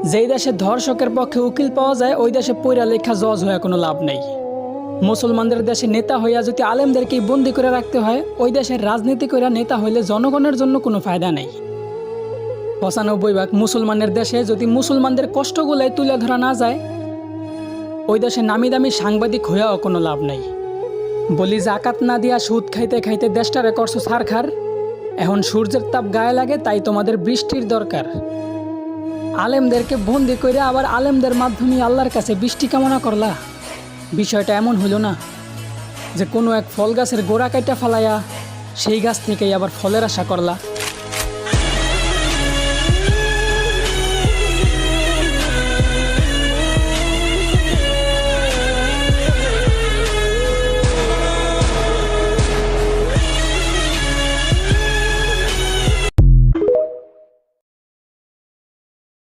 যেই দেশে ধর্ষকের পক্ষে উকিল পাওয়া যায় ওই দেশে পইরা লেখা জজ হয়ে কোনো লাভ নেই। মুসলমানদের দেশে নেতা হইয়া যদি আলেমদেরকেই বন্দি করে রাখতে হয়, ওই দেশের রাজনীতি করে নেতা হইলে জনগণের জন্য কোনো ফায়দা নেই। ৯৫% মুসলমানের দেশে যদি মুসলমানদের কষ্টগুলাই তুলে ধরা না যায়, ওই দেশে নামি দামি সাংবাদিক হইয়াও কোনো লাভ নেই। বলি জাকাত না দিয়া সুদ খাইতে খাইতে দেশটারে করছো ছারখার। এখন সূর্যের তাপ গায়ে লাগে, তাই তোমাদের বৃষ্টির দরকার। আলেমদেরকে বন্দি করে আবার আলেমদের মাধ্যমে আল্লাহর কাছে বৃষ্টি কামনা করলা। বিষয়টা এমন হইল না যে কোনো এক ফল গাছের গোড়া কাইটা ফালাইয়া সেই গাছ থেকেই আবার ফলের আশা করলা।